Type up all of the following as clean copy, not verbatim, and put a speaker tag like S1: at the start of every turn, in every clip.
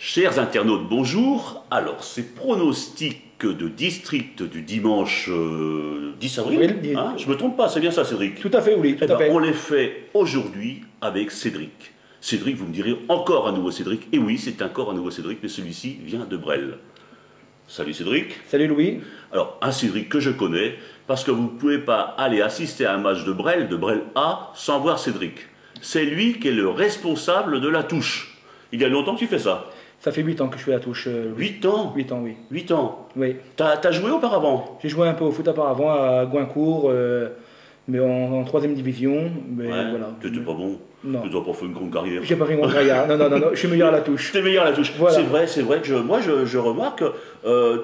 S1: Chers internautes, bonjour. Alors, ces pronostics de district du dimanche 10 avril,
S2: Oui,
S1: hein, je me trompe pas, c'est bien ça, Cédric?
S2: Tout à fait, oui, tout à fait.
S1: On les fait aujourd'hui avec Cédric. Cédric, vous me direz, encore un nouveau Cédric. Et oui, c'est encore un nouveau Cédric, mais celui-ci vient de Bresle. Salut Cédric.
S2: Salut Louis.
S1: Alors, un Cédric que je connais, parce que vous ne pouvez pas aller assister à un match de Bresle A, sans voir Cédric. C'est lui qui est le responsable de la touche. Il y a longtemps que tu fais ça?
S2: Ça fait 8 ans que je fais la touche.
S1: 8 ans?
S2: 8 ans, oui.
S1: 8 ans?
S2: Oui.
S1: T'as joué auparavant?
S2: J'ai joué un peu au foot auparavant à Goincourt, mais en 3ème division. Mais
S1: Ouais,
S2: voilà.
S1: t'étais pas bon?
S2: Non.
S1: Tu dois pas faire une grande carrière?
S2: J'ai pas fait mon carrière. Non, je suis meilleur à la touche.
S1: T'es meilleur à la touche.
S2: Voilà.
S1: C'est vrai que moi je remarque,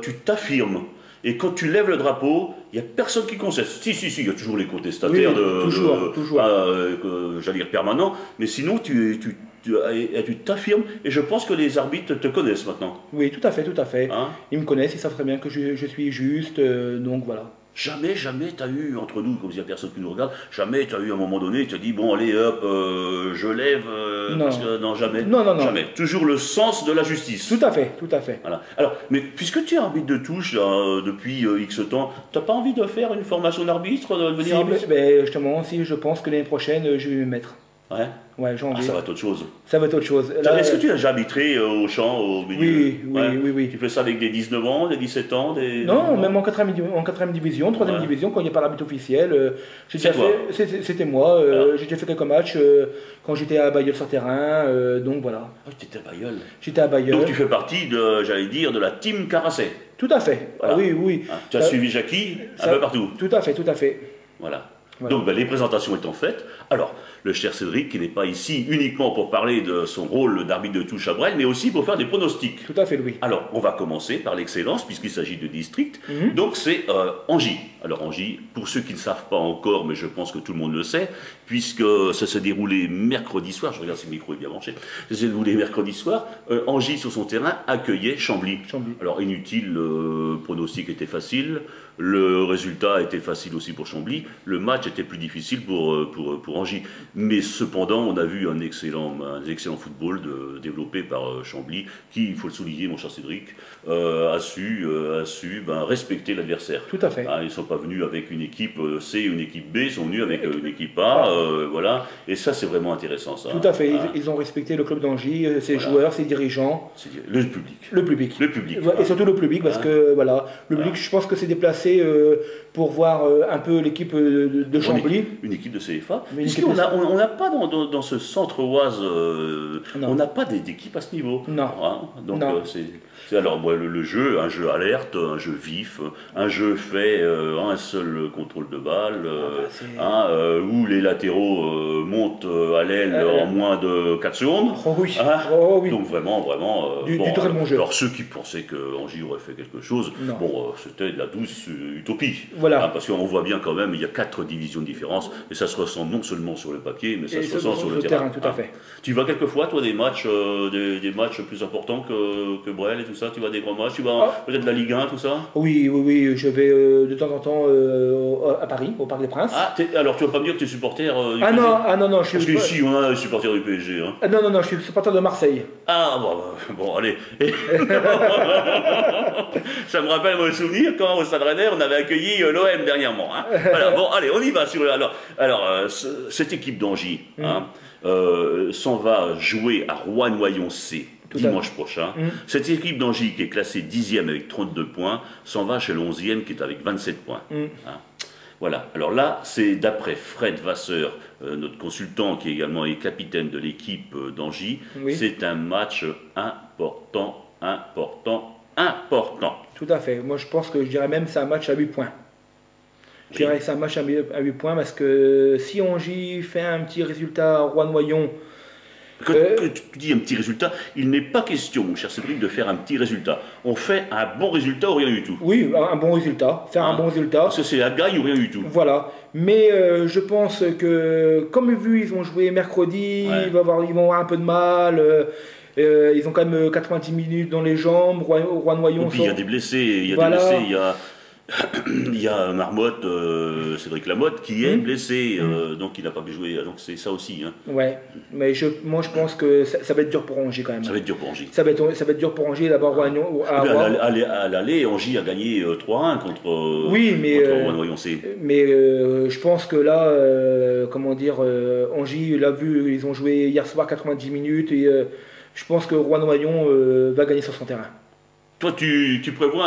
S1: tu t'affirmes. Et quand tu lèves le drapeau, il n'y a personne qui conteste. Si, il y a toujours les contestataires
S2: Oui, toujours.
S1: J'allais dire permanents, mais sinon tu t'affirmes, et je pense que les arbitres te connaissent maintenant.
S2: Oui, tout à fait.
S1: Hein?
S2: Ils me connaissent, ils savent très bien que je suis juste, donc voilà.
S1: Jamais t'as eu, entre nous, comme il n'y a personne qui nous regarde, jamais t'as eu à un moment donné, tu as dit, bon allez hop, je lève,
S2: Non.
S1: parce que non, jamais.
S2: Non.
S1: Jamais. Toujours le sens de la justice.
S2: Tout à fait.
S1: Voilà. Alors, mais puisque tu es arbitre de touche depuis X temps, t'as pas envie de faire une formation d'arbitre, de devenir arbitre?
S2: Justement, si je pense que l'année prochaine, je vais me mettre.
S1: Ouais.
S2: Ouais, j'ai envie.
S1: Ça va être autre chose.
S2: Ça va être autre chose. Là,
S1: Est-ce que tu as déjà arbitré au champ, au milieu?
S2: Oui.
S1: Tu fais ça avec des 19 ans, des 17 ans, des...
S2: Non, même en 4ème division, 3ème division, quand il n'y a pas l'arbitre officiel. C'était moi. J'ai déjà fait quelques matchs quand j'étais à Bailleul sur terrain. Donc voilà.
S1: Ah, tu étais à Bailleul.
S2: J'étais à Bailleul.
S1: Donc tu fais partie de la team Carasset.
S2: Tout à fait.
S1: Voilà.
S2: Oui.
S1: Hein, tu as suivi Jackie un peu partout.
S2: Tout à fait.
S1: Voilà.
S2: Voilà.
S1: Donc les présentations étant faites, alors le cher Cédric qui n'est pas ici uniquement pour parler de son rôle d'arbitre de touche à Bresle, mais aussi pour faire des pronostics.
S2: Tout à fait, Louis.
S1: Alors on va commencer par l'excellence puisqu'il s'agit de district, donc c'est Angy. Alors Angy, pour ceux qui ne savent pas encore, mais je pense que tout le monde le sait, puisque ça s'est déroulé mercredi soir, je regarde si le micro est bien branché, ça s'est déroulé mercredi soir, Angy sur son terrain accueillait Chambly. Alors inutile, le pronostic était facile, le résultat était facile aussi pour Chambly, le match était plus difficile pour Angy. Mais cependant, on a vu un excellent football développé par Chambly, qui, il faut le souligner, mon cher Cédric, a su respecter l'adversaire.
S2: Tout à fait.
S1: Ils ne sont pas venus avec une équipe C, une équipe B, ils sont venus avec une équipe A, voilà. Et ça, c'est vraiment intéressant, ça.
S2: Tout à fait. Ils ont respecté le club d'Angy, ses joueurs, ses dirigeants.
S1: Le public.
S2: Le public.
S1: Et
S2: surtout le public, parce que voilà, le public, je pense que c'est déplacé pour voir un peu l'équipe de Chambly.
S1: Une équipe de CFA. On n'a pas dans ce centre Oise, on n'a pas d'équipe à ce niveau.
S2: Non.
S1: Hein, donc c'est alors le jeu, un jeu alerte, un jeu vif, un jeu fait un seul contrôle de balle, où les latéraux montent à l'aile en moins de 4 secondes.
S2: Oui.
S1: Donc vraiment,
S2: du très bon jeu.
S1: Alors ceux qui pensaient que Angy aurait fait quelque chose, c'était de la douce utopie.
S2: Voilà.
S1: Parce qu'on voit bien quand même, il y a 4 divisions de différence, et ça se ressent non seulement sur le papier, mais ça se ressent sur le terrain.
S2: Tout à fait.
S1: Tu vas quelquefois, toi, des matchs plus importants que Bresle et tout ça? Tu vas des grands matchs? Tu vas peut-être la Ligue 1, tout ça?
S2: Oui, je vais de temps en temps à Paris, au Parc des Princes.
S1: Alors tu vas pas me dire que tu es supporter du PSG?
S2: Non, je suis...
S1: Parce qu'ici, on a des supporters du PSG. Hein.
S2: Non, je suis supporter de Marseille.
S1: Bon, allez. Ça me rappelle mon souvenir quand au Stade Rennais, on avait accueilli l'OM dernièrement. Hein. Voilà, bon, allez, on y va. Cette équipe d'Angy s'en va jouer à Rouen-Noyon C dimanche prochain. Cette équipe d'Angy qui est classée 10e avec 32 points s'en va chez le 11e qui est avec 27 points. Hein. Voilà, alors là, c'est d'après Fred Vasseur, notre consultant qui également est capitaine de l'équipe d'Angy, c'est un match important.
S2: Tout à fait, moi je pense que je dirais même c'est un match à 8 points. Je dirais que c'est un match à 8 points parce que si Angy fait un petit résultat à Rouen-Noyon...
S1: Quand tu dis un petit résultat, il n'est pas question, mon cher Cédric, de faire un petit résultat. On fait un bon résultat ou rien du tout.
S2: Oui, un bon résultat. Un bon résultat.
S1: Parce que c'est la gagne ou rien du tout.
S2: Voilà. Mais je pense que, comme vu, ils vont jouer mercredi, ils vont avoir un peu de mal. Ils ont quand même 90 minutes dans les jambes. Rouen-Noyon.
S1: Et puis il y a des blessés. Il y a Marmotte, Cédric Lamotte, qui est blessé, donc il n'a pas pu jouer. Donc c'est ça aussi. Hein.
S2: Ouais, mais moi je pense que ça va être dur pour Angers quand même.
S1: Ça va être dur pour Angers.
S2: Ça va être dur pour Angers d'abord.
S1: À l'aller, Angers a gagné 3-1 contre Rouen-Noyon.
S2: Mais je pense que là, comment dire, Angers, l'a vu, ils ont joué hier soir 90 minutes et je pense que Rouen-Noyon va gagner sur son terrain.
S1: Toi, tu prévois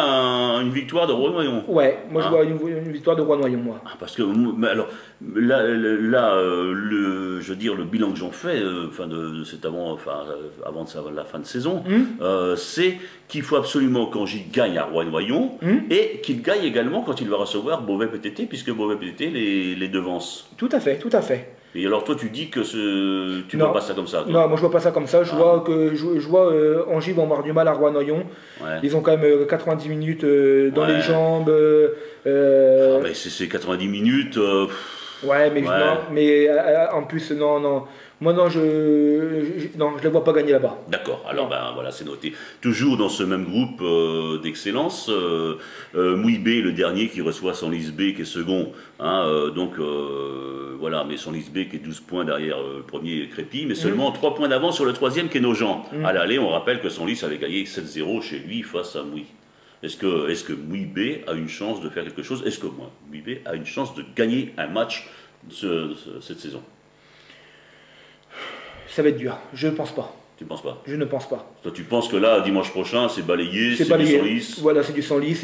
S1: une victoire de Rouen-Noyon?
S2: Ouais, moi je vois une victoire de Rouen-Noyon, moi.
S1: Parce que, alors, là je veux dire, le bilan que j'en fais, avant la fin de saison, c'est qu'il faut absolument qu'Angers gagne à Rouen-Noyon et qu'il gagne également quand il va recevoir Beauvais-PTT, puisque Beauvais-PTT les devance.
S2: Tout à fait, tout à fait.
S1: Et alors toi tu dis que tu ne vois pas ça comme ça? Toi.
S2: Non, moi je vois pas ça comme ça. Je vois Angers vont avoir du mal à Rouen-Noyon. Ouais. Ils ont quand même 90 minutes dans les jambes.
S1: Mais c'est 90 minutes.
S2: Ouais, mais en plus non. Moi non, je les vois pas gagner là-bas.
S1: D'accord, alors voilà, c'est noté. Toujours dans ce même groupe d'excellence, Mouillé, le dernier qui reçoit Senlis B qui est second. Voilà, mais Senlis B qui est 12 points derrière le premier Crépy, mais seulement 3 points d'avance sur le troisième qui est Nogent. À l'aller, on rappelle que Senlis avait gagné 7-0 chez lui face à Mouillé. Est-ce que Mouillé a une chance de faire quelque chose? Est-ce que Mouillé a une chance de gagner un match cette saison?
S2: Ça va être dur, je ne pense pas.
S1: Tu ne penses pas?
S2: Je ne pense pas.
S1: Toi, tu penses que là, dimanche prochain, c'est balayé, c'est du Senlis?
S2: Voilà, c'est du Senlis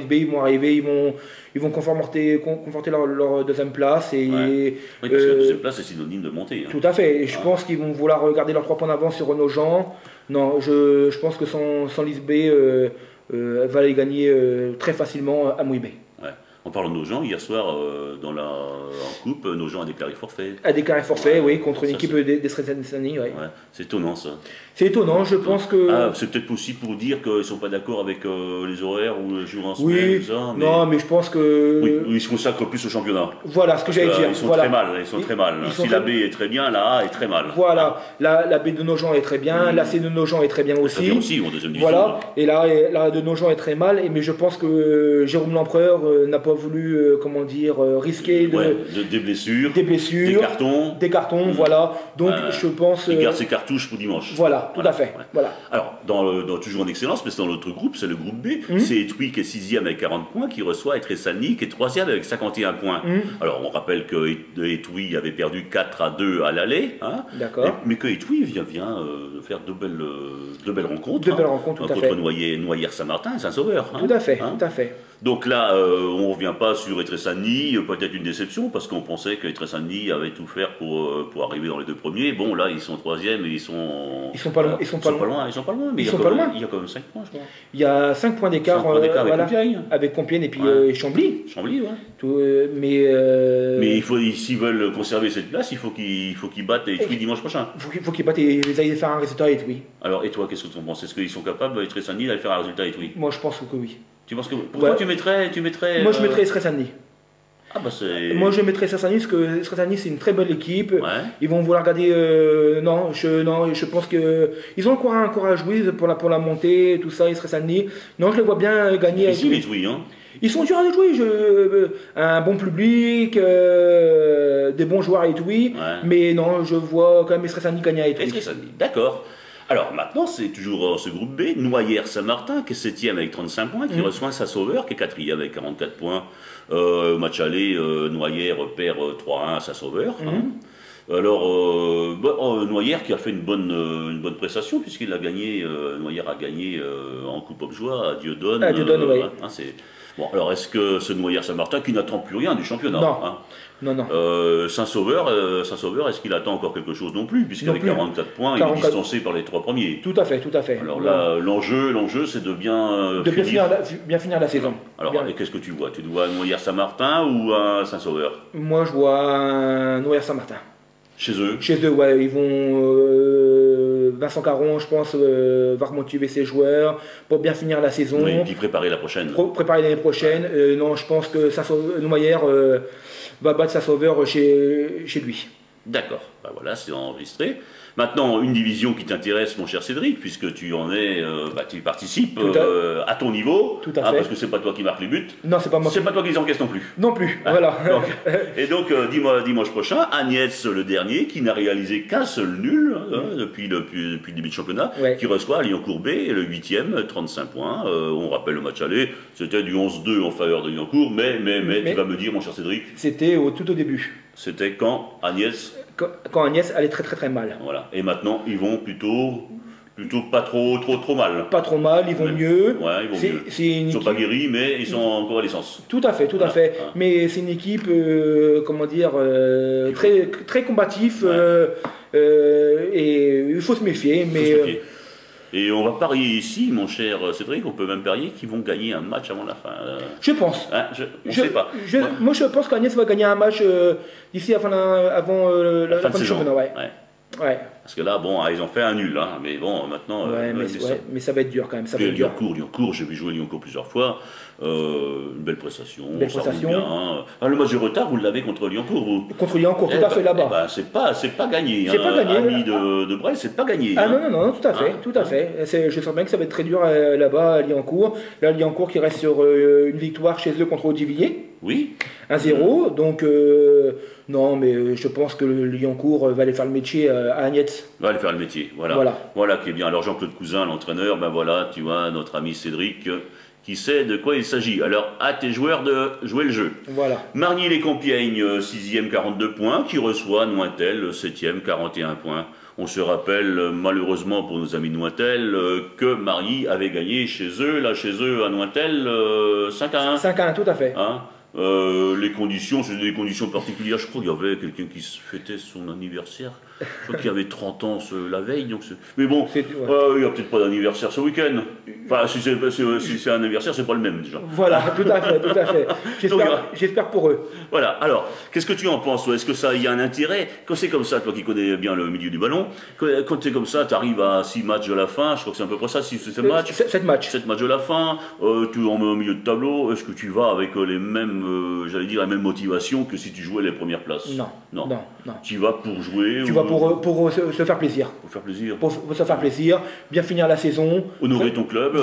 S2: B, ils vont arriver, ils vont conforter leur deuxième place. Et,
S1: oui, parce que la deuxième place, c'est synonyme de montée. Hein.
S2: Tout à fait, et je pense qu'ils vont vouloir garder leurs 3 points d'avance sur Nogent. Non, je pense que Senlis B va les gagner très facilement à Mouillé.
S1: Ouais. En parlant de Nogent, hier soir, en coupe, Nogent a déclaré forfait.
S2: A déclaré forfait, oui, contre une équipe d'Estrézani. Ouais.
S1: C'est étonnant, ça.
S2: C'est étonnant, je pense que...
S1: c'est peut-être aussi pour dire qu'ils ne sont pas d'accord avec les horaires ou les jours en semaine, tout ça.
S2: Non, mais je pense que...
S1: Oui, ils se consacrent plus au championnat.
S2: Voilà ce que j'allais dire.
S1: Ils sont très mal. Si la B est très bien, la A est très mal.
S2: Voilà, la B de Nogent est très bien, la C de Nogent est très bien aussi.
S1: Très bien aussi, en deuxième division.
S2: Voilà, et la de Nogent est très mal, mais je pense que Jérôme L'Empereur n'a pas voulu, risquer
S1: des blessures,
S2: des cartons, voilà. Donc je pense...
S1: Il garde ses cartouches pour dimanche.
S2: Voilà, tout à fait. Voilà.
S1: Alors, toujours en excellence, mais c'est dans l'autre groupe, c'est le groupe B. C'est Etui qui est 6e avec 40 points, qui reçoit Etresani qui est 3e avec 51 points. Alors, on rappelle que Etui avait perdu 4-2 à l'aller. Hein,
S2: d'accord.
S1: Mais que Etui vient faire deux belles rencontres.
S2: Deux belles rencontres, tout à fait.
S1: Contre Noyers-Saint-Martin et Saint-Sauveur.
S2: Tout à fait, tout à fait.
S1: Donc là, on ne revient pas sur Etresani, peut-être une déception, parce qu'on pensait que Etresani avait tout faire pour arriver dans les 2 premiers. Bon, là, ils sont 3e et ils sont
S2: pas loin. Ils sont pas loin. Il y a
S1: quand même 5 points, je crois.
S2: Il y a 5 points d'écart avec Compiègne et puis Chambly.
S1: Chambly, ouais.
S2: Mais
S1: s'ils veulent conserver cette place, il faut qu'ils battent Etui dimanche prochain.
S2: Il faut qu'ils battent et ils aillent faire un résultat à Etui.
S1: Alors, et toi, qu'est-ce que tu en penses? Est-ce qu'ils sont capables, Etresani, d'aller faire un résultat à Etui?
S2: Moi, je pense que oui.
S1: Tu penses que pourquoi tu mettrais
S2: Moi, je mettrais Estrézani.
S1: Moi
S2: je mettrais Estrézani parce que Estrézani c'est une très belle équipe.
S1: Ouais.
S2: Ils vont vouloir garder. Je pense qu'ils ont encore à jouer pour la montée, tout ça. Estrézani. Non, je les vois bien gagner. Ils sont durs à jouer. Un bon public, des bons joueurs à Etui. Mais non, je vois quand même Estrézani gagner à Etui.
S1: D'accord. Alors maintenant, c'est toujours ce groupe B, Noyers-Saint-Martin qui est 7e avec 35 points, qui reçoit Saint-Sauveur qui est 4e avec 44 points. Match aller, Noyers perd 3-1 à Saint-Sauveur. Alors, Noyers qui a fait une bonne prestation puisqu'il a gagné, Noyers a gagné en Coupe Objoie à Dieudonne.
S2: Oui.
S1: Bon, alors est-ce que ce Noyers-Saint-Martin qui n'attend plus rien du championnat?
S2: Non.
S1: Saint-Sauveur, est-ce qu'il attend encore quelque chose non plus? Puisqu'il a 44 points, il est distancé par les 3 premiers.
S2: Tout à fait.
S1: Alors là, l'enjeu, c'est de bien
S2: finir la saison.
S1: Alors, et qu'est-ce que tu vois? Tu vois un Noyers-Saint-Martin ou un Saint-Sauveur?
S2: Moi, je vois un Noyers-Saint-Martin.
S1: Chez eux,
S2: ouais, ils vont. Vincent Caron, je pense, va remotiver ses joueurs pour bien finir la saison.
S1: Oui, et puis préparer la prochaine.
S2: Préparer l'année prochaine. Non, je pense que Noyers va battre Saint-Sauveur chez lui.
S1: D'accord, ben voilà, c'est enregistré. Maintenant, une division qui t'intéresse, mon cher Cédric, puisque tu en es, tu y participes à ton niveau.
S2: Tout à fait.
S1: Parce que c'est pas toi qui marque les buts.
S2: Non, c'est pas moi.
S1: C'est pas toi qui les encaisse non plus.
S2: Non plus, voilà.
S1: Et donc, dimanche prochain, Agnès, le dernier, qui n'a réalisé qu'un seul nul depuis le début du championnat, qui reçoit Liancourt B, le 8e, 35 points. On rappelle le match aller, c'était du 11-2 en faveur de Liancourt, mais tu vas me dire, mon cher Cédric.
S2: C'était tout au début.
S1: C'était quand Agnès
S2: Quand Agnès allait très mal.
S1: Voilà. Et maintenant, ils vont plutôt pas trop mal.
S2: Pas trop mal, ils vont mieux.
S1: Ouais, ils vont mieux. Ils ne sont pas guéris, mais ils sont en convalescence.
S2: Tout à fait. Mais c'est une équipe, très combatif. Et il faut se méfier.
S1: Et on va parier ici, mon cher Cédric, on peut même parier qu'ils vont gagner un match avant la fin.
S2: Je pense.
S1: On ne sait pas.
S2: Moi, je pense qu'Agnès va gagner un match d'ici avant la fin du championnat. Ouais.
S1: Parce que là, ils ont fait un nul, mais bon, maintenant...
S2: mais ça va être dur quand même.
S1: Liancourt, j'ai vu jouer Liancourt plusieurs fois, une belle prestation, ça roule bien. Le match de retard, vous l'avez contre Liancourt, vous?
S2: Contre Liancourt, tout à fait, là-bas.
S1: C'est pas gagné.
S2: C'est pas gagné.
S1: Ami de Brel, c'est pas gagné.
S2: Non, tout à fait. Je sens bien que ça va être très dur là-bas à Liancourt. Là, Liancourt qui reste sur une victoire chez eux contre Audivilliers.
S1: Oui.
S2: 1-0, donc non, mais je pense que le Liancourt va aller faire le métier à Agnès.
S1: Va aller faire le métier, voilà qui est bien. Alors Jean-Claude Cousin, l'entraîneur, tu vois, notre ami Cédric, qui sait de quoi il s'agit. Alors, à tes joueurs de jouer le jeu.
S2: Voilà.
S1: Margny-les-Compiègnes, 6e, 42 points, qui reçoit Nointel, 7e, 41 points. On se rappelle, malheureusement pour nos amis de Nointel, que Margny avait gagné chez eux à Nointel, 5-1.
S2: 5-1, tout à fait.
S1: Les conditions, c'était des conditions particulières. Je crois qu'il y avait quelqu'un qui fêtait son anniversaire. Je crois qu'il avait 30 ans la veille. Mais bon, il n'y a peut-être pas d'anniversaire ce week-end. Enfin, si c'est un anniversaire, c'est pas le même déjà.
S2: Voilà, tout à fait. J'espère pour eux.
S1: Voilà, alors, qu'est-ce que tu en penses? Est-ce que ça y a un intérêt? Quand c'est comme ça, toi qui connais bien le milieu du ballon, quand c'est comme ça, tu arrives à 6 matchs de la fin, je crois que c'est à peu près ça, 7 matchs.
S2: 7 matchs.
S1: 7 matchs de la fin, tu en mets au milieu de tableau, est-ce que tu vas avec les mêmes, la même motivation que si tu jouais les premières places?
S2: Non.
S1: Tu vas pour jouer?
S2: Tu vas pour se faire plaisir.
S1: Pour faire plaisir.
S2: Pour se faire plaisir, bien finir la saison.
S1: Honorer ton club.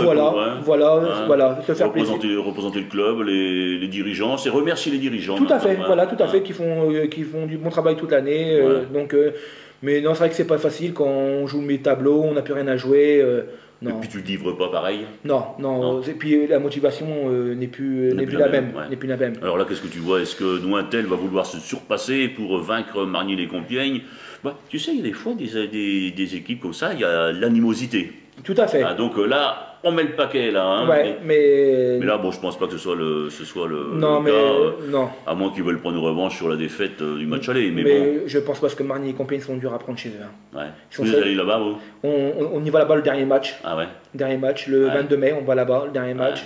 S2: Voilà, se faire plaisir.
S1: Représenter le club, les dirigeants, c'est remercier les dirigeants.
S2: Tout à fait, qui font du bon travail toute l'année. Mais non, c'est vrai que c'est pas facile quand on joue mes tableaux, on n'a plus rien à jouer.
S1: Et puis tu ne livres pas pareil?
S2: Non. Et puis la motivation n'est plus la même.
S1: Alors là, qu'est-ce que tu vois? Est-ce que Nointel va vouloir se surpasser pour vaincre Margny-les-Compiègnes? Tu sais, il y a des fois des équipes comme ça, il y a l'animosité.
S2: Tout à fait.
S1: Donc là, on met le paquet là.
S2: Mais
S1: là, je pense pas que ce soit le
S2: cas. Non.
S1: À moins qu'ils veulent prendre une revanche sur la défaite du match aller. Mais bon.
S2: Je pense pas que Margny et Compiègne sont durs à prendre chez eux.
S1: Vous êtes allés là-bas, vous?
S2: On y va là-bas le dernier match.
S1: Ah ouais.
S2: Dernier match, le 22 mai, on va là-bas, le dernier match.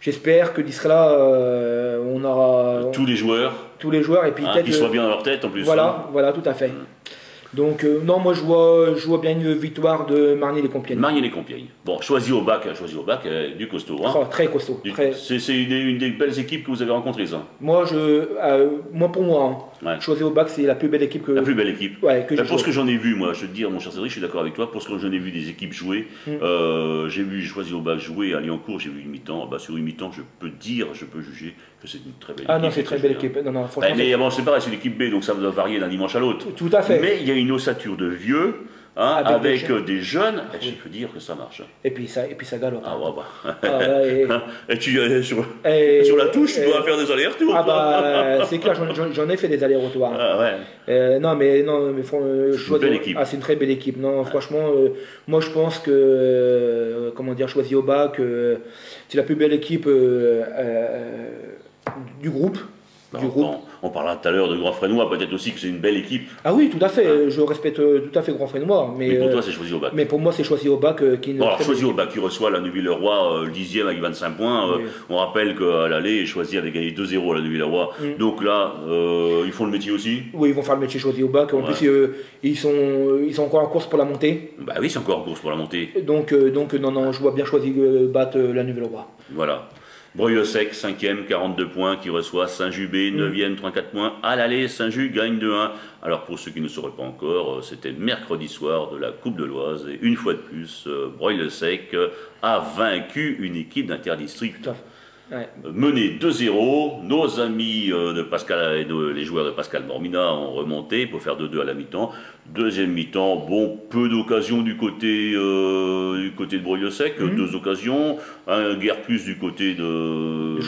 S2: J'espère que d'ici là, on aura
S1: tous les joueurs
S2: et puis peut-être
S1: qu'ils soient bien dans leur tête en plus.
S2: Voilà, tout à fait. Donc non, moi je vois bien une victoire de Margny-les-Compiègnes.
S1: Margny-les-Compiègnes. Bon, Choisy au bac, du costaud.
S2: Très costaud.
S1: C'est une des belles équipes que vous avez rencontrées, ça.
S2: Moi, pour moi, Choisy au bac, c'est la plus belle équipe que.
S1: La plus belle équipe.
S2: Pour
S1: ce que j'en ai vu, moi, je veux te dire, mon cher Cédric, je suis d'accord avec toi. Pour ce que j'en ai vu des équipes jouer, j'ai vu Choisy au bac jouer à Liancourt, j'ai vu une mi-temps. Sur une mi-temps, je peux juger que c'est une très belle équipe.
S2: Ah non, c'est une très belle équipe. Non, franchement.
S1: Mais bon, c'est pareil, c'est l'équipe B, donc ça va varier d'un dimanche à l'autre.
S2: Tout à fait.
S1: Mais il y a une ossature de vieux. Avec des jeunes, je peux dire que ça marche.
S2: Et puis ça galope.
S1: Et tu sur la touche, tu dois faire des allers-retours.
S2: C'est clair, j'en ai fait des allers-retours. Non, mais
S1: c'est une belle équipe.
S2: C'est une très belle équipe. Non, franchement, moi je pense que Choisy au bac, c'est la plus belle équipe du groupe.
S1: On parlera tout à l'heure de Grand Fresnois, peut-être aussi que c'est une belle équipe.
S2: Ah oui, tout à fait, je respecte tout à fait Grand Fresnois.
S1: Mais pour toi, c'est Choisy au bac.
S2: Mais pour moi, c'est Choisy au bac qui...
S1: Choisy au bac qui reçoit la Neuville-le-Roi, le 10e avec 25 points. On rappelle qu'à l'aller, Choisy avait gagné 2-0 à la Neuville-le-Roi. Donc là, ils font le métier aussi.
S2: Oui, ils vont faire le métier Choisy au bac. En plus, ils sont encore en course pour la montée.
S1: Oui, c'est encore en course pour la montée.
S2: Donc non, je vois bien Choisy battre la Neuville-le-Roi.
S1: Voilà. Breuil-le-Sec, 5e, 42 points, qui reçoit Saint-Jubé, 9e, 34 points. À l'aller, Saint-Just gagne 2-1. Alors pour ceux qui ne sauraient pas encore, c'était mercredi soir de la Coupe de l'Oise. Et une fois de plus, Breuil-le-Sec a vaincu une équipe d'Interdistrict. Ouais. Mené 2-0, nos amis de Pascal et les joueurs de Pascal Mormina ont remonté pour faire 2-2 à la mi-temps. Deuxième mi-temps, bon, peu d'occasions du côté de Breuil-le-Sec, 2 occasions, un guère plus du côté de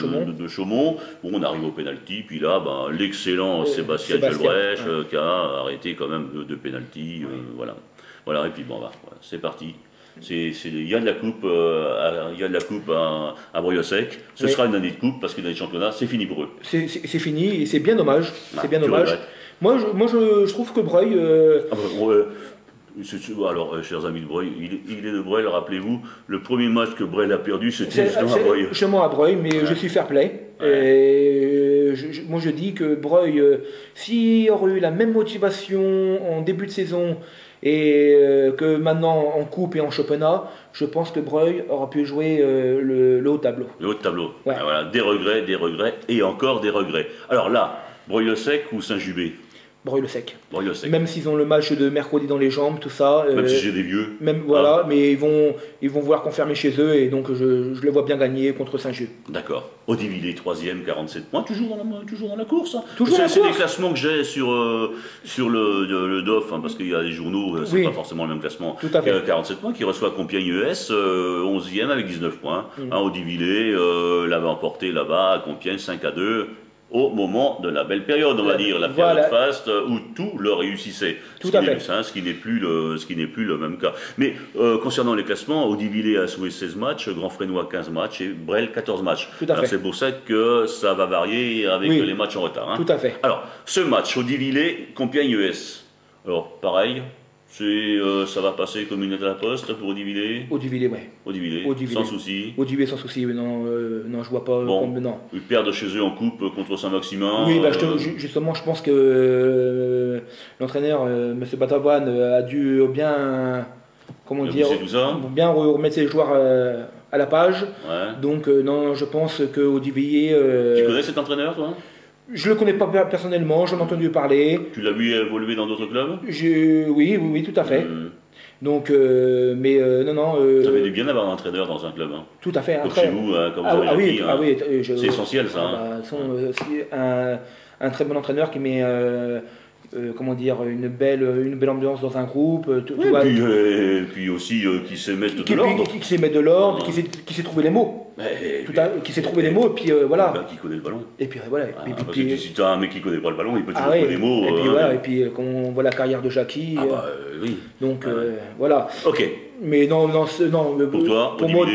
S1: Chaumont. Bon, on arrive au pénalty, puis là, l'excellent Sébastien Gelbrecht qui a arrêté quand même 2 pénaltys, voilà, et puis bon, voilà, c'est parti. Il y a de la coupe à Breuil-le-Sec. Ce sera une année de coupe parce que dans les championnats, c'est fini pour eux.
S2: C'est fini et c'est bien dommage. C'est bien dommage. Moi, je trouve que Breuil.
S1: Alors, chers amis de Breuil, il est de Breuil, rappelez-vous, le premier match que Breuil a perdu, c'était justement à Breuil.
S2: Justement à Breuil, mais je suis fair play. Et moi, je dis que Breuil, s'il aurait eu la même motivation en début de saison et que maintenant en coupe et en championnat, je pense que Breuil aura pu jouer le haut tableau.
S1: Le haut tableau. Ouais. Voilà, des regrets et encore des regrets. Alors là, Breuil-le-Sec ou Saint-Jubé?
S2: Breuil-le-Sec. Même s'ils ont le match de mercredi dans les jambes, tout ça.
S1: Même si j'ai des vieux.
S2: Mais ils vont vouloir confirmer chez eux et donc je les vois bien gagner contre Saint-Just.
S1: D'accord. Audivillers, 3e, 47 points, toujours dans la course.
S2: C'est
S1: des classements que j'ai sur le DOF, parce qu'il y a des journaux, c'est pas forcément le même classement.
S2: Tout à fait.
S1: 47 points qui reçoit Compiègne ES, 11e avec 19 points. Audivillers l'avait emporté là-bas à Compiègne 5-2. Au moment de la belle période, on va dire, la période faste où tout le réussissait.
S2: Tout à fait.
S1: Ce qui n'est plus le même cas. Mais concernant les classements, Audivillers a joué 16 matchs, Grand Fresnois 15 matchs et Bresle 14 matchs.
S2: C'est
S1: pour ça que ça va varier avec les matchs en retard.
S2: Tout à fait.
S1: Alors, ce match, Audivillers, Compiègne ES. Alors, pareil. Ça va passer comme une lettre à la poste pour Audivillers.
S2: Audivillers,
S1: Audivillers, sans souci.
S2: Audivillers sans souci, non, je vois pas.
S1: Non. Ils perdent chez eux en coupe contre Saint-Maximin.
S2: Oui, justement, je pense que l'entraîneur, M. Batavan, a dû bien, bien remettre ses joueurs à la page. Ouais. Donc, non, je pense qu'Audivillers.
S1: Tu connais cet entraîneur, toi?
S2: Je le connais pas personnellement, j'en ai entendu parler.
S1: Tu l'as vu évoluer dans d'autres clubs?
S2: Oui, tout à fait. Donc, non.
S1: Ça fait du bien d'avoir un entraîneur dans un club.
S2: Tout à fait.
S1: Comme chez vous, comme vous avez dit. C'est essentiel, ça.
S2: Un très bon entraîneur qui met une belle ambiance dans un groupe.
S1: Et puis aussi qui sait mettre de l'ordre.
S2: Qui sait mettre de l'ordre, qui sait trouver les mots. Qui sait trouver des mots, et puis voilà.
S1: Qui connaît le ballon.
S2: Et puis voilà.
S1: Parce que si tu as un mec qui connaît pas le ballon, il peut toujours trouver des mots.
S2: Et puis quand on voit la carrière de Jackie.
S1: Oui.
S2: Donc voilà.
S1: Ok.
S2: Mais non.
S1: Pour toi,
S2: pour moi,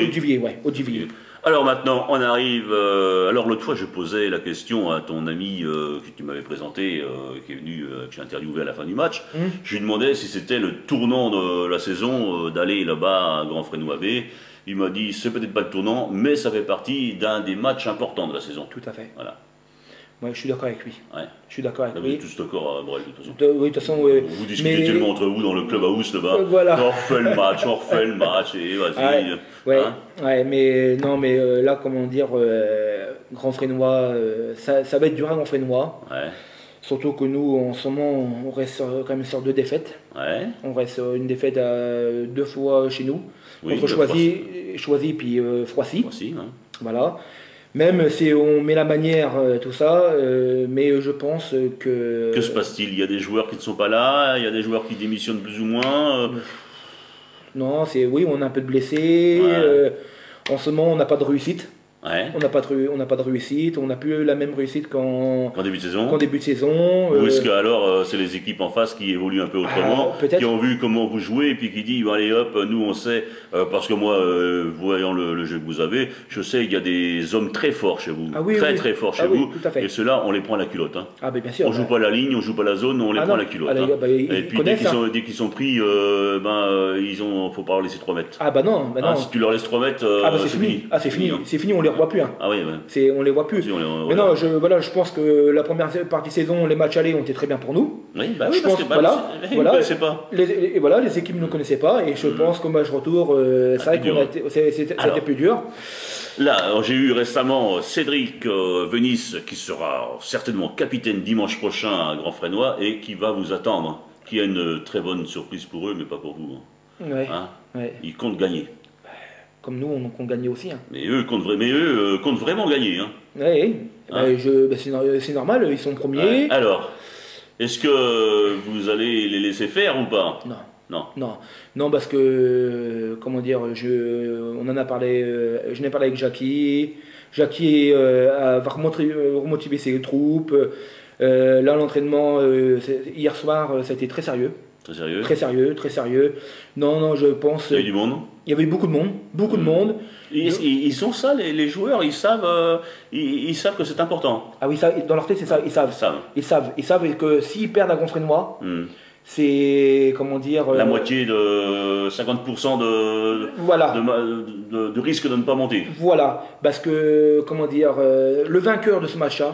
S2: Audivillers.
S1: Alors maintenant, on arrive. Alors l'autre fois, je posais la question à ton ami que tu m'avais présenté, qui est venu, que j'ai interviewé à la fin du match. Je lui demandais si c'était le tournant de la saison d'aller là-bas à Grand Fresnois B. Il m'a dit c'est peut-être pas le tournant, mais ça fait partie d'un des matchs importants de la saison.
S2: Tout à fait.
S1: Voilà.
S2: Ouais, je suis d'accord avec lui.
S1: Ouais.
S2: Je suis d'accord avec lui.
S1: Vous êtes tous d'accord à Brel, de toute façon.
S2: Oui, de toute façon.
S1: Vous discutez tellement entre vous dans le club house là-bas.
S2: Voilà.
S1: On refait le match, et vas-y.
S2: Mais là, comment dire, Grand Fresnois, ça va être dur à Grand Fresnois. Ouais. Surtout que nous, en ce moment, on reste quand même sur 2 défaites. Ouais. On reste une défaite à 2 fois chez nous. Contre Choisy puis Froissy. Voilà. Même si on met la manière, tout ça, mais je pense que...
S1: Que se passe-t-il? Il y a des joueurs qui ne sont pas là, il y a des joueurs qui démissionnent plus ou moins.
S2: Non, on a un peu de blessés. Ouais. En ce moment, on n'a pas de réussite. Ouais. On n'a pas de réussite, on n'a plus la même réussite qu'en début de saison.
S1: Ou est-ce que alors c'est les équipes en face qui évoluent un peu autrement, qui ont vu comment vous jouez et puis qui disent allez hop, nous on sait, parce que moi, voyant le jeu que vous avez, je sais il y a des hommes très forts chez vous, très forts chez vous, et ceux-là on les prend à la culotte. Hein.
S2: Ah, bien sûr,
S1: on joue pas la ligne, on joue pas la zone, on les prend à la culotte. Et puis dès qu'ils sont pris, faut pas leur laisser 3 mètres.
S2: Ah bah non.
S1: Si tu leur laisses 3 mètres,
S2: c'est fini. C'est fini, les revoit plus. Hein.
S1: Ah oui, ouais.
S2: On les voit plus.
S1: Si,
S2: mais non, je pense que la première partie de saison, les matchs allés ont été très bien pour nous.
S1: Oui, bah oui, je pense que
S2: les équipes ne nous connaissaient pas, et je pense qu'au match retour, c'était plus dur.
S1: Là, j'ai eu récemment Cédric Venisse, qui sera certainement capitaine dimanche prochain à Grand Fresnois, et qui va vous attendre, qui a une très bonne surprise pour eux, mais pas pour vous.
S2: Ouais,
S1: hein
S2: ouais.
S1: Ils comptent gagner.
S2: Comme nous, on compte gagner aussi. Hein.
S1: Mais eux comptent vraiment gagner. Hein.
S2: Oui, c'est normal, ils sont premiers.
S1: Ouais. Alors, est-ce que vous allez les laisser faire ou pas?
S2: Non, parce que, comment dire, on en a parlé, je n'ai parlé avec Jackie. Jackie va remotiver ses troupes. Là, l'entraînement, hier soir, ça a été très sérieux. Très sérieux. Non, je pense...
S1: Il y a eu du monde?
S2: Il y avait beaucoup de monde.
S1: Ils sont ça, les joueurs, ils savent que c'est important.
S2: Ah oui, dans leur tête, c'est ça, ils savent que s'ils perdent à Grand Fresnois, c'est, comment dire...
S1: la moitié de 50% de risque de ne pas monter.
S2: Voilà, parce que, comment dire, le vainqueur de ce match-là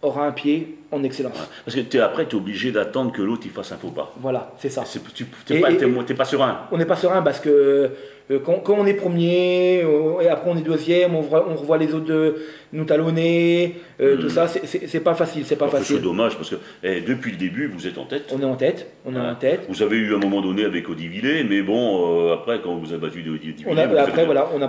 S2: aura un pied en excellence. Ouais.
S1: Parce que après, tu es obligé d'attendre que l'autre fasse un faux pas.
S2: Voilà, c'est ça.
S1: Tu n'es pas serein.
S2: On n'est pas serein parce que quand on est premier, et après on est deuxième, on revoit les autres nous talonner, tout ça, c'est pas facile. C'est
S1: dommage parce que depuis le début, vous êtes en tête.
S2: On est en tête.
S1: Vous avez eu un moment donné avec Audivillé, mais bon, après, quand vous avez battu Audivillé, vous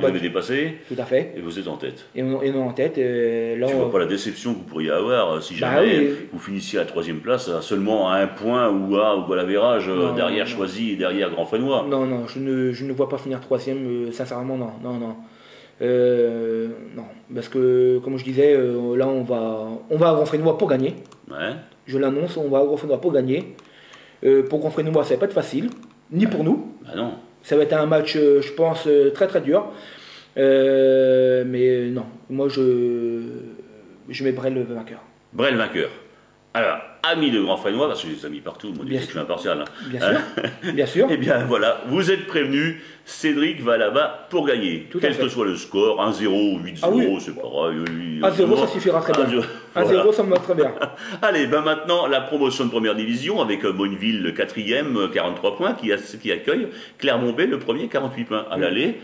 S1: avez dépassé.
S2: Tout à fait.
S1: Et vous êtes en tête.
S2: Et on est en tête.
S1: Là, tu vois pas la déception que vous pourriez avoir si jamais vous finissiez à la 3e place, seulement à un point ou à l'avérage, derrière Choisy et derrière Grand Fresnois.
S2: Non, je ne vois pas finir 3e, sincèrement, non. Non, parce que, comme je disais, là, on va à Grand Fresnois pour gagner.
S1: Ouais.
S2: Je l'annonce, on va à Grand Fresnois pour gagner. Pour Grand Fresnois, ça va pas être facile, ni pour nous.
S1: Bah non.
S2: Ça va être un match, je pense, très très dur. Mais non, moi, je mets Brel le vainqueur.
S1: Brel vainqueur. Alors, amis de Grand Fresnois, parce que j'ai des amis partout, moi, je suis impartial.
S2: Bien sûr.
S1: Eh bien voilà, vous êtes prévenus, Cédric va là-bas pour gagner. Quel que soit le score, 1-0 ou 8-0, c'est pareil.
S2: 1-0, ça suffira très bien. 1-0, ça me va très bien.
S1: Allez, maintenant, la promotion de première division avec Bonneville, le 4e, 43 points, qui accueille Clermont-B, le 1er, 48 points. À l'aller,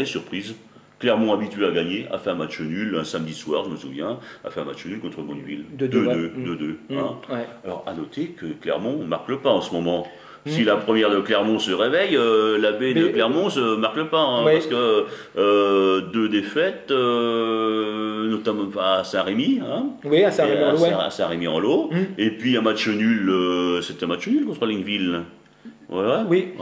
S1: surprise. Clermont, habitué à gagner, a fait un match nul un samedi soir, je me souviens, a fait un match nul contre Bonneville. 2-2.
S2: Ouais.
S1: Alors, à noter que Clermont ne marque le pas en ce moment. Si la première de Clermont se réveille, la B de Clermont ne marque le pas. Parce que 2 défaites, notamment à Saint-Rémy.
S2: Oui, à Saint-Rémy-en-Lot.
S1: À Saint-Rémy-en-Lot. Et puis un match nul, c'était un match nul contre Ligneville.
S2: Oui.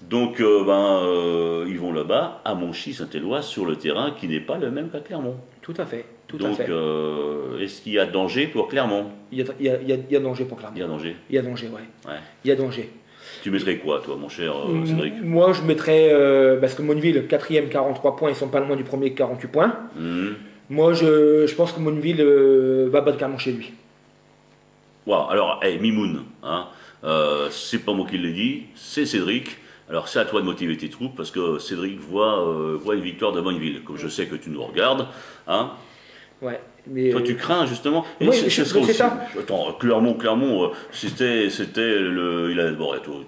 S1: Donc, ils vont là-bas, à Monchy-Saint-Éloi, sur le terrain qui n'est pas le même qu'à Clermont.
S2: Tout à fait.
S1: Donc, est-ce qu'il y a danger pour Clermont?
S2: Il y a danger pour Clermont.
S1: Il y a danger.
S2: Il y a danger.
S1: Tu mettrais quoi, toi, mon cher Cédric?
S2: Moi, je mettrais, parce que Bonneville, 4e, 43 points, ils sont pas loin du premier, 48 points. Moi, je pense que Bonneville va battre Clermont chez lui.
S1: Wow, alors, Mimoun, c'est pas moi qui l'ai dit, c'est Cédric. Alors c'est à toi de motiver tes troupes parce que Cédric voit une victoire de Bonneville, comme je sais que tu nous regardes.
S2: Ouais, mais
S1: toi tu crains justement.
S2: Oui, c'est ça.
S1: Attends, Clermont, c'était il a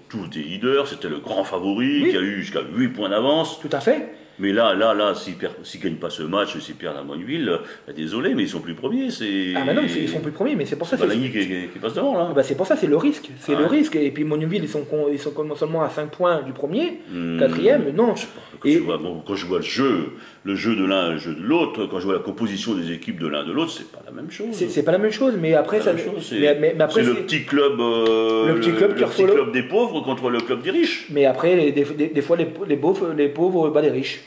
S1: tous des leaders, c'était le grand favori qui a eu jusqu'à 8 points d'avance.
S2: Tout à fait.
S1: Mais là, s'ils ne gagnent pas ce match, s'ils perdent à Bonneville, désolé, mais ils sont plus premiers.
S2: Non, ils sont plus premiers, mais c'est pour ça.
S1: C'est Balagny qui passe devant là.
S2: C'est pour ça, c'est le risque. Le risque. Et puis Bonneville, ils sont seulement à 5 points du premier, 4e, non.
S1: Quand je vois le jeu de l'un et le jeu de l'autre, quand je vois la composition des équipes de l'un et de l'autre, c'est pas la même chose.
S2: C'est pas la même chose, mais après,
S1: c'est le petit club, le petit club des pauvres contre le club des riches.
S2: Mais après, des fois, les pauvres battent les riches.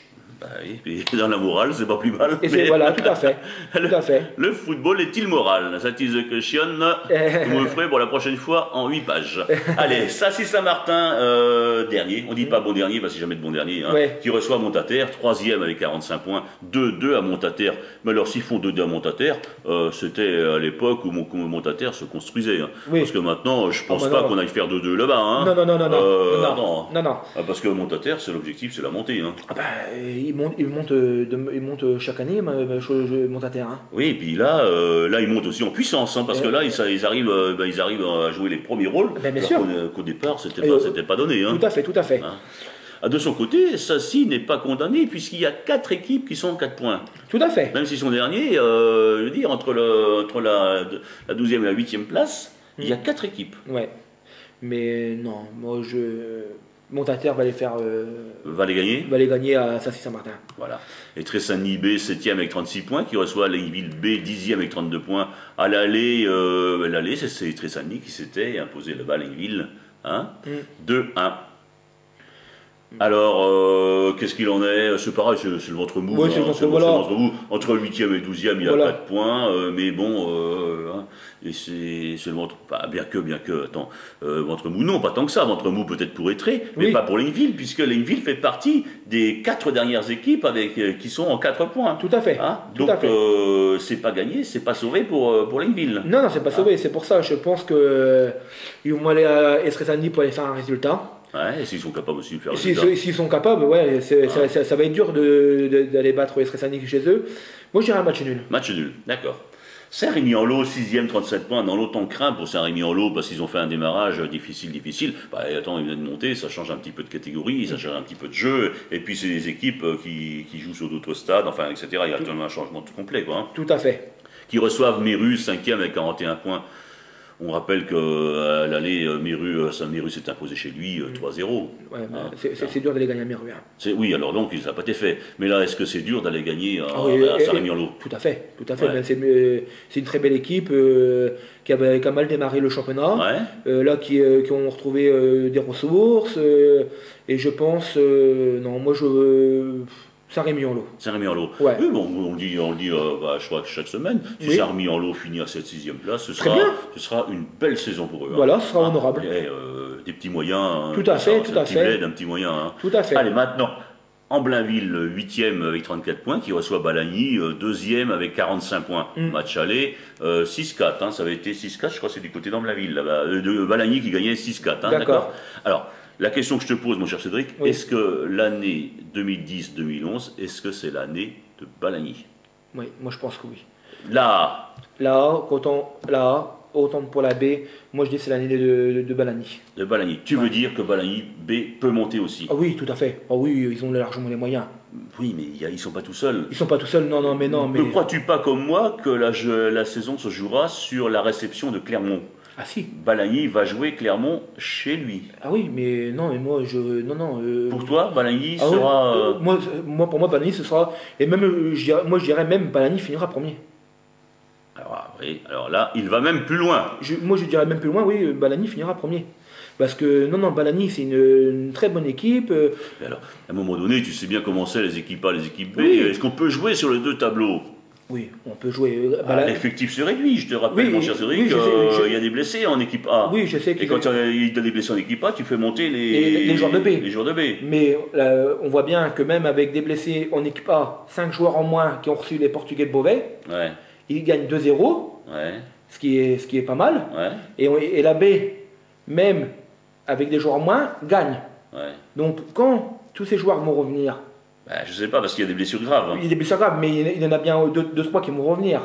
S1: Oui, et dans la morale, c'est pas plus mal.
S2: Voilà, tout à fait.
S1: Le football est-il moral? That is the question que vous me ferez pour la prochaine fois en 8 pages. Allez, Sassy-Saint-Martin, dernier. On dit pas bon dernier, parce qu'il n'y a jamais de bon dernier. Qui reçoit Montataire, 3e avec 45 points, 2-2 à Montataire. Mais alors, s'ils font 2-2 à Montataire, c'était à l'époque où Montataire se construisait. Parce que maintenant, je pense pas qu'on aille faire 2-2 là-bas.
S2: Non.
S1: Parce que Montataire, c'est l'objectif, c'est la montée.
S2: il monte chaque année, je monte à terre. Hein.
S1: Oui, et puis là, ils montent aussi en puissance, hein, parce que là, ils arrivent à jouer les premiers rôles.
S2: Bien sûr.
S1: Qu'au départ, c'était pas donné. Hein.
S2: Tout à fait, tout à fait.
S1: Hein. De son côté, Sassy n'est pas condamné puisqu'il y a 4 équipes qui sont en 4 points.
S2: Tout à fait.
S1: Même s'ils sont derniers, je veux dire, entre la 12e et la 8e place, il y a 4 équipes.
S2: Ouais. Mais non, moi Montaterre va les faire.
S1: Va les gagner.
S2: Va les gagner à Sassy-Saint-Martin.
S1: Voilà. Et Tressagny B, 7e avec 36 points, qui reçoit Laïville B, 10e avec 32 points. À l'aller, c'est Tressagny qui s'était imposé là-bas à Laïville. Hein, 2-1. Alors, qu'est-ce qu'il en est? C'est pareil, c'est le ventre mou.
S2: Oui, c'est le ventre mou.
S1: Entre 8e et 12e, il y a 4 points. Mais bon, hein, et c'est le ventre. Bah, bien que, attends, ventre mou, non, pas tant que ça. Ventre mou peut-être pour Étré, mais pas pour Laineville, puisque Laineville fait partie des 4 dernières équipes qui sont en 4 points.
S2: Tout à fait.
S1: Hein, donc, c'est pas gagné, c'est pas sauvé pour Laineville.
S2: Non, c'est pas sauvé. C'est pour ça, je pense qu'ils vont aller à Estressani pour aller faire un résultat.
S1: Ouais, et s'ils sont capables aussi de faire
S2: s'ils sont capables, ouais, ça va être dur d'aller battre Estressani chez eux. Moi, je dirais un match nul.
S1: Match nul, d'accord. Saint-Rémy-en-Law, 6e, 37 points. Dans l'autant craint pour Saint-Rémy-en-Law parce qu'ils ont fait un démarrage difficile. Bah, attends, ils viennent de monter, ça change un petit peu de catégorie, ça change un petit peu de jeu. Et puis, c'est des équipes qui jouent sur d'autres stades, enfin, etc. Il y a un changement tout complet, quoi. Hein.
S2: Tout à fait.
S1: Qui reçoivent Méru, 5e avec 41 points. On rappelle qu'à l'aller, Méru s'est imposé chez lui 3-0.
S2: Ouais, c'est dur d'aller gagner à Méru. Hein.
S1: Oui, alors donc, ça n'a pas été fait. Mais là, est-ce que c'est dur d'aller gagner à Saint-Rémy-en-Law?
S2: Tout à fait.
S1: Ouais.
S2: C'est une très belle équipe qui a mal démarré le championnat.
S1: Ouais.
S2: Là, qui ont retrouvé des ressources. Et je pense, non, moi Saint-Rémy-en-Law.
S1: Saint-Rémy-en-Law.
S2: Ouais.
S1: Oui, bon, on le dit je crois que chaque semaine. Si Saint-Rémy-en-Law finit à cette 6e place, ce sera une belle saison pour eux.
S2: Voilà, ce sera honorable.
S1: Des petits moyens.
S2: Tout à fait.
S1: Un petit moyen. Hein.
S2: Tout à fait.
S1: Allez, maintenant, Amblainville, 8e avec 34 points, qui reçoit Balagny, 2e avec 45 points. Match aller, 6-4. Hein, ça avait été 6-4, je crois que c'est du côté d'Amblainville. De Balagny qui gagnait 6-4. Hein, d'accord. Alors, la question que je te pose, mon cher Cédric, est-ce que l'année 2010-2011, est-ce que c'est l'année de Balagny?
S2: Oui, moi je pense que oui.
S1: Là,
S2: autant pour la B, moi je dis que c'est l'année de Balagny.
S1: De Balagny. Tu veux dire que Balagny B peut monter aussi?
S2: Ah oui, tout à fait. Ah oui, ils ont largement les moyens.
S1: Oui, mais ils ne sont pas tout seuls.
S2: Ils ne sont pas tout seuls, non.
S1: Ne crois-tu pas comme moi que la saison se jouera sur la réception de Clermont?
S2: Ah si.
S1: Balagny va jouer Clermont chez lui.
S2: Ah oui, mais non, mais moi
S1: pour toi, Balagny sera.
S2: Pour moi, Balagny ce sera. Et même, je dirais même Balagny finira premier.
S1: Alors là, il va même plus loin.
S2: Moi, je dirais même plus loin, oui, Balagny finira premier. Parce que, Balagny, c'est une très bonne équipe.
S1: Alors, à un moment donné, tu sais bien comment c'est les équipes A, les équipes B.
S2: Oui.
S1: Est-ce qu'on peut jouer sur les deux tableaux?
S2: Oui, on peut jouer.
S1: L'effectif se réduit, je te rappelle, mon cher Cédric, il y a des blessés en équipe A.
S2: Oui, je sais.
S1: Et quand il y a des blessés en équipe A, tu fais monter
S2: les joueurs de B.
S1: Les joueurs de B.
S2: Mais on voit bien que même avec des blessés en équipe A, 5 joueurs en moins qui ont reçu les Portugais de Beauvais, ils gagnent 2-0, ce qui est pas mal. Et la B, même avec des joueurs en moins, gagne. Donc quand tous ces joueurs vont revenir,
S1: je sais pas, parce qu'il y a des blessures graves.
S2: Il y a des blessures graves, mais il y en a bien 2-3 qui vont revenir.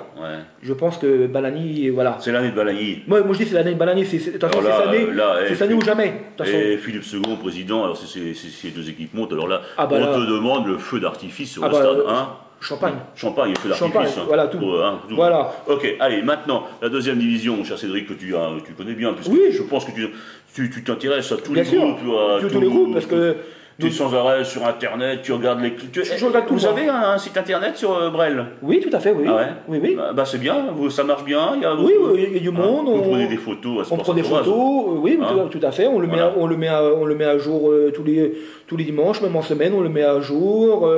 S2: Je pense que Balagny, voilà.
S1: C'est l'année de Balagny.
S2: Moi je dis c'est l'année de Balagny, c'est cette année ou jamais.
S1: Et Philippe II, président, alors si ces deux équipes montent, alors là, on te demande le feu d'artifice sur le stade.
S2: Champagne,
S1: le feu d'artifice.
S2: Voilà, tout.
S1: Tout. Voilà. Ok, allez, maintenant, la deuxième division, mon cher Cédric, que tu connais bien, puisque je pense que tu t'intéresses à tous les groupes.
S2: Tous les groupes, parce que...
S1: Tu es sans arrêt sur Internet, tu regardes les... Vous avez un site Internet sur Brel?
S2: Oui, tout à fait, oui.
S1: Ah ouais?
S2: Oui.
S1: C'est bien, ça marche bien.
S2: Il y a du monde.
S1: Vous prenez des photos à ce
S2: On prend des photos, oui, tout à fait. On le met à jour tous les dimanches, même en semaine, on le met à jour.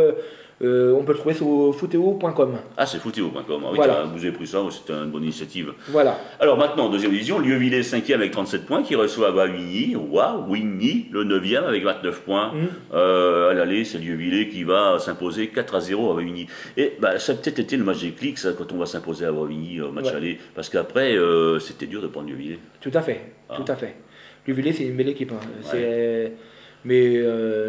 S2: On peut le trouver sur footeo.com.
S1: Ah, c'est footeo.com. Oui, vous avez pris ça, c'était une bonne initiative.
S2: Voilà.
S1: Alors maintenant, deuxième division, Lieuvillé 5e avec 37 points, qui reçoit Wavigny, le 9e avec 29 points. À l'aller, c'est Lieuvillé qui va s'imposer 4-0 à Wavigny. Et ça a peut-être été le match des clics, ça, quand on va s'imposer à Wavigny au match aller, parce qu'après, c'était dur de prendre Lieuvillé.
S2: Tout à fait, tout à fait. Lieuvillé, c'est une belle équipe. Mais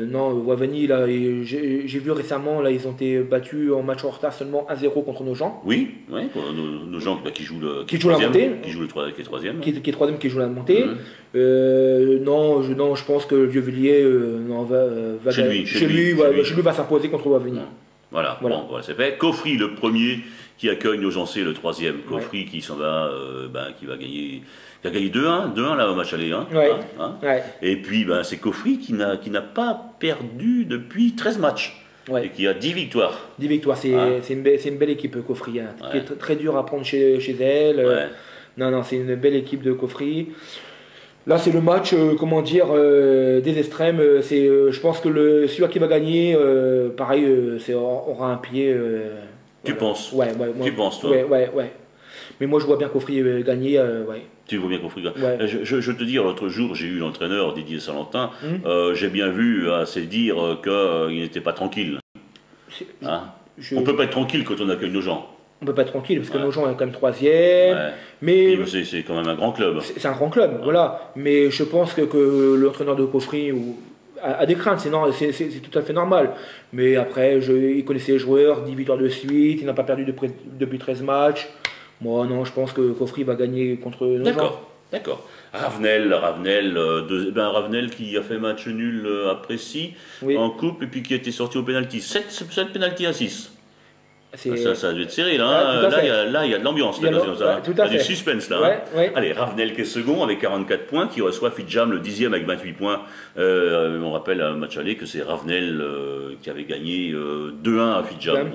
S2: non, Wavani, là, j'ai vu récemment, là, ils ont été battus en match en retard seulement 1-0 contre Nogent.
S1: Oui, nos gens qui jouent le
S2: la montée.
S1: Qui joue qui est troisième.
S2: Qui est troisième, qui joue la montée. Non, je pense que Vieux-Villiers chez lui va s'imposer contre Wavani.
S1: Voilà. Bon, c'est fait. Coffry, le premier qui accueille Nogencé, le troisième. Coffry qui s'en va, qui va gagner. Qui a gagné 2-1 là au match aller. Et puis c'est Coffry qui n'a pas perdu depuis 13 matchs. Et qui a 10 victoires.
S2: 10 victoires, c'est une belle équipe Coffry. Qui est très dur à prendre chez elle. Non, c'est une belle équipe de Coffry. Là, c'est le match, des extrêmes. Je pense que celui qui va gagner, pareil, aura un pied.
S1: Tu penses?
S2: Tu penses, toi? Ouais. Mais moi, je vois bien Coffry gagner.
S1: Tu vois bien Coffry gagner. Je te dis, l'autre jour, j'ai eu l'entraîneur Didier Salentin. J'ai bien vu assez dire qu'il n'était pas tranquille. On ne peut pas être tranquille quand on accueille nos gens.
S2: On peut pas être tranquille parce que nos gens est quand même troisième. Mais
S1: c'est quand même un grand club.
S2: C'est un grand club, voilà. Mais je pense que l'entraîneur de Coffry a des craintes, c'est tout à fait normal. Mais après, il connaissait les joueurs, 10 victoires de suite, il n'a pas perdu depuis 13 matchs. Moi, non, je pense que Coffry va gagner contre nos gens.
S1: D'accord. Ravenel qui a fait match nul à Précy en coupe et puis qui a été sorti au pénalty. 7 pénalty à 6. Ça a dû être serré là. Là, il y a de l'ambiance. Il y a du suspense là. Allez, Ravenel qui est second avec 44 points, qui reçoit Fidjam le 10e avec 28 points. On rappelle à un match aller que c'est Ravenel qui avait gagné 2-1 à Fidjam.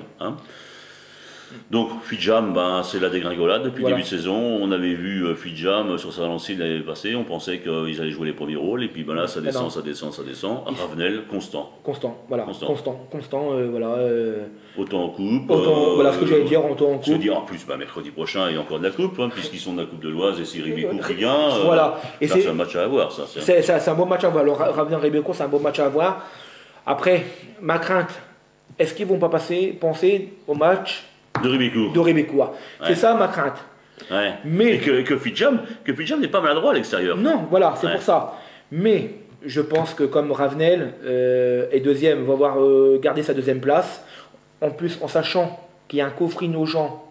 S1: Donc Fidjam, c'est la dégringolade depuis le début de saison. On avait vu Fidjam sur sa lancée l'année passée, on pensait qu'ils allaient jouer les premiers rôles, et puis là ça descend. Ravenel, constant.
S2: Constant.
S1: Autant en coupe.
S2: Voilà ce que j'allais dire, autant en coupe.
S1: Je veux dire, en plus, mercredi prochain, il y a encore de la coupe, puisqu'ils sont de la Coupe de l'Oise, et si Ribécourt qui vient, c'est un match à avoir.
S2: C'est un bon match à avoir. Le Ravenel-Ribécourt, c'est un bon match à avoir. Après, ma crainte, est-ce qu'ils vont pas penser au match de Ribécourt. C'est ça ma crainte.
S1: Mais que Fidjam n'est pas maladroit à l'extérieur.
S2: Non, voilà, c'est pour ça. Mais je pense que comme Ravenel est deuxième, va garder sa deuxième place. En plus, en sachant qu'il y a un Coffry Nogent.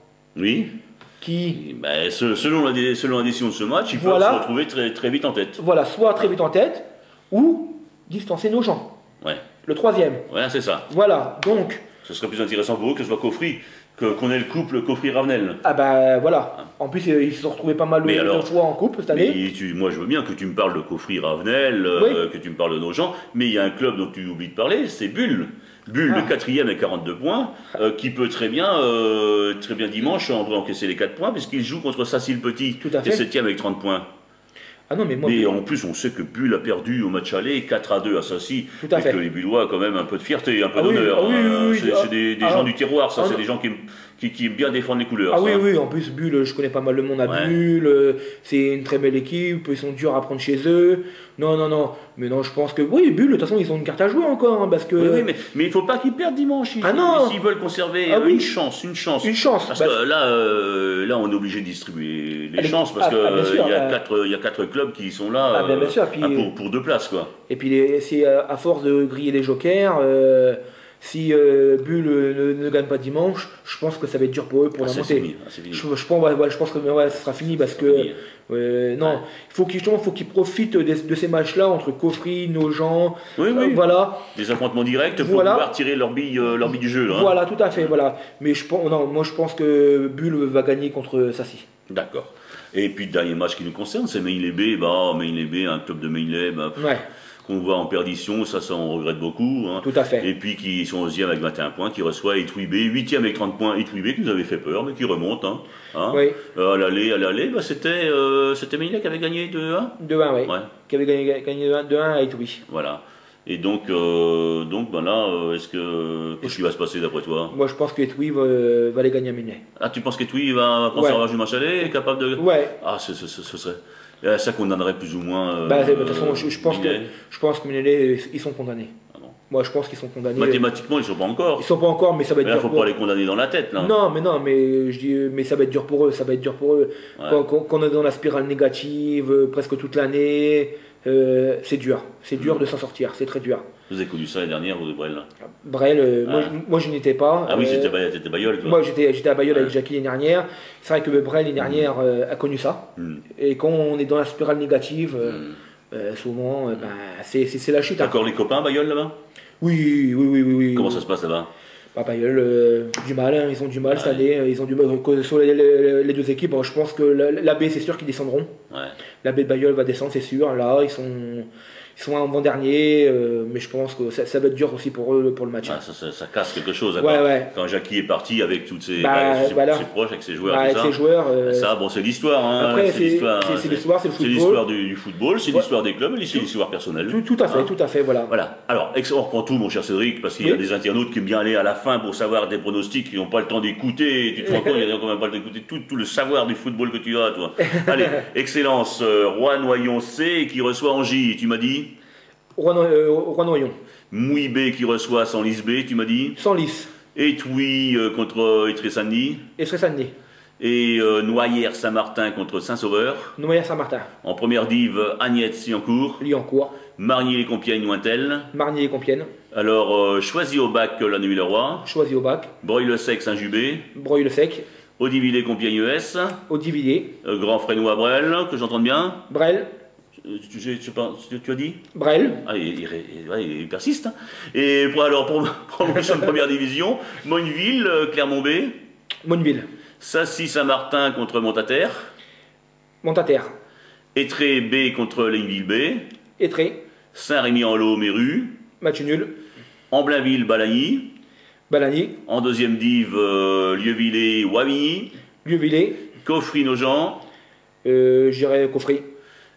S2: Qui.
S1: Selon la décision de ce match, il peut se retrouver très, très vite en tête.
S2: Voilà, soit très vite en tête, ou distancer Nogent. Le troisième.
S1: C'est ça.
S2: Voilà, donc.
S1: Ce serait plus intéressant pour eux que ce soit Coffry. Qu'on ait le couple Coffry-Ravenel.
S2: Voilà. En plus, ils se sont retrouvés pas mal de fois en couple cette année.
S1: Moi, je veux bien que tu me parles de Coffry-Ravenel, que tu me parles de nos gens, mais il y a un club dont tu oublies de parler, c'est Bulle. Bulle, le 4e avec 42 points, qui peut très bien dimanche encaisser les 4 points, puisqu'il joue contre Sacy-le-Petit, qui est 7e avec 30 points. Mais en plus, on sait que Bulle a perdu au match aller 4-2 à Sacy, et que les Bullois ont quand même un peu de fierté, un peu d'honneur. C'est des gens du terroir, c'est des gens qui aiment bien défendre les couleurs.
S2: En plus, Bulle, je connais pas mal le monde à Bulle, c'est une très belle équipe, ils sont durs à prendre chez eux. Non, mais non, je pense que Bulle, de toute façon, ils ont une carte à jouer encore, parce que.
S1: Mais il faut pas qu'ils perdent dimanche. S'ils veulent conserver une chance. Parce que là, on est obligé de distribuer les chances, parce qu'il y a 4 clubs qui sont là pour 2 places, quoi.
S2: Et puis c'est à force de griller les jokers. Si Bulle ne gagne pas dimanche, je pense que ça va être dur pour eux pour la montée. Je pense que ça sera fini parce que il faut qu'ils profitent de ces matchs-là entre Coffry, Nogent, voilà.
S1: Des affrontements directs pour pouvoir tirer leur bille du jeu.
S2: Voilà, tout à fait. Voilà. Mais moi je pense que Bulle va gagner contre Sacy.
S1: D'accord. Et puis le dernier match qui nous concerne, c'est Maine-les-Baies. Maine-les-Baies, un club de Maine-les qu'on voit en perdition, ça on regrette beaucoup.
S2: Tout à fait.
S1: Et puis qui sont 11e avec 21 points, qui reçoit Etouibé, 8e avec 30 points, Etouibé qui nous avait fait peur, mais qui remonte. À l'aller, c'était Maine qui avait gagné 2-1
S2: 2-1, qui avait gagné 2-1 à Etouibé.
S1: Voilà. Et donc qu'est-ce qui va se passer d'après toi?
S2: Moi je pense qu'Etouibé va les gagner à Maine.
S1: Tu penses qu'Etouibé va prendre sa revanche du match aller, est capable de... ce serait... Ça condamnerait plus ou moins.
S2: De toute façon, je pense que Ménélé, ils sont condamnés. Moi, je pense qu'ils sont condamnés.
S1: Mathématiquement, ils ne sont pas encore.
S2: Ils sont pas encore, mais ça va être dur.
S1: Il ne faut pas les condamner dans la tête. Là.
S2: Mais ça va être dur pour eux. Ça va être dur pour eux. Quand on est dans la spirale négative presque toute l'année, c'est dur de s'en sortir, c'est très dur.
S1: Vous avez connu ça l'année dernière, vous, de Brel?
S2: Brel, moi je n'y étais pas.
S1: Ah oui, t'étais Bayeul, toi.
S2: Moi j'étais à Bayeul avec Jackie l'année dernière. C'est vrai que Brel l'année dernière a connu ça. Et quand on est dans la spirale négative, souvent c'est la chute.
S1: T'as encore les copains Bayeul là-bas?
S2: Oui.
S1: Comment ça se passe là-bas?
S2: Bayeul, du mal, hein, ils ont du mal cette année, ils ont du mal sur les deux équipes. Je pense que la B, c'est sûr qu'ils descendront. La B de Bayeul va descendre, c'est sûr. Là, ils sont avant-dernier, mais je pense que ça va être dur aussi pour eux pour le match.
S1: Ça casse quelque chose. Quand Jackie est parti avec toutes ses proches, avec ses joueurs, ça, bon, c'est l'histoire. Hein,
S2: après, c'est l'histoire, c'est le football.
S1: C'est l'histoire du football, c'est l'histoire des clubs, c'est l'histoire personnelle.
S2: Tout à fait, voilà.
S1: Alors, on reprend tout, mon cher Cédric, parce qu'il y a des internautes qui aiment bien aller à la fin pour savoir des pronostics, qui n'ont pas le temps d'écouter. Tu te rends compte, il n'y a quand même pas le temps d'écouter tout le savoir du football que tu as, toi. Allez, Excellence, Rouen-Noyon C qui reçoit Angy, tu m'as dit?
S2: Rouen-Noyon.
S1: Mouillé qui reçoit Senlis B, tu m'as dit?
S2: Senlis.
S1: Étouis contre Étré-Saint-Denis.
S2: Étré-Saint-Denis.
S1: Et Noyères-Saint-Martin contre Saint-Sauveur.
S2: Noyères-Saint-Martin.
S1: En première div, Agnès-Liancourt.
S2: Liancourt.
S1: Marnier-les-Compiègnes-Nointel.
S2: Marnier-les-Compiègnes.
S1: Alors, Choisy-au-Bac, la Nuit-le-Roi.
S2: Choisy-au-Bac.
S1: Breuil-le-Sec, Saint-Jubé.
S2: Breuil-le-Sec.
S1: Audivillers-Compiègnes-ES.
S2: Audivillers.
S1: Grand Frénois Brel, que j'entende bien.
S2: Brel.
S1: Tu as dit?
S2: Brel.
S1: Ah, il persiste. Hein. Et pour promotion de première division, Monneville, Clermont-B.
S2: Monneville.
S1: Sassy-Saint-Martin contre Montataire.
S2: Montataire.
S1: Étré B contre Ligneville B.
S2: Étré.
S1: Saint-Rémy-en-Lot, Méru.
S2: Match nul.
S1: Amblainville, Balagny.
S2: Balagny.
S1: En deuxième div, Lieuvillé, Wavigny.
S2: Lieuvillé.
S1: Coffry, Nogent.
S2: J'irai Coffry.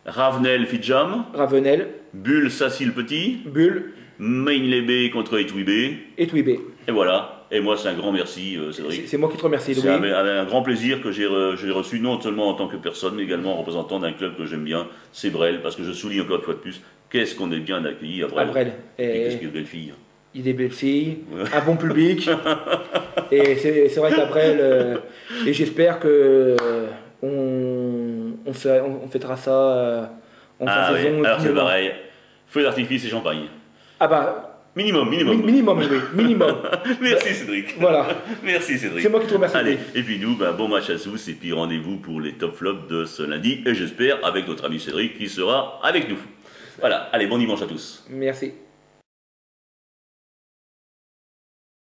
S1: Ravenel, Fidjam.
S2: Ravenel.
S1: Bulle, Sassy-le-Petit.
S2: Bulle.
S1: Maine-les-B contre Étouis B.
S2: Étouis B.
S1: Et voilà. Et moi, c'est un grand merci, Cédric.
S2: C'est moi qui te remercie, Louis.
S1: C'est un grand plaisir que j'ai reçu, non seulement en tant que personne, mais également en représentant d'un club que j'aime bien, c'est Brel, parce que je souligne encore une fois de plus, qu'est-ce qu'on est bien accueilli à Brel.
S2: À Brel.
S1: Et qu'est-ce qu'il y a de belles filles.
S2: Il y a des belles filles, un bon public. Et c'est vrai qu'à Brel, et j'espère que on fêtera ça en fin de saison.
S1: Alors c'est pareil, feu d'artifice et champagne.
S2: Ah bah...
S1: Minimum.
S2: Minimum.
S1: Merci Cédric.
S2: Voilà.
S1: Merci Cédric.
S2: C'est moi qui te remercie.
S1: Allez, et puis nous, bon match à tous, et puis rendez-vous pour les top flops de ce lundi, et j'espère avec notre ami Cédric qui sera avec nous. Voilà, allez, bon dimanche à tous.
S2: Merci.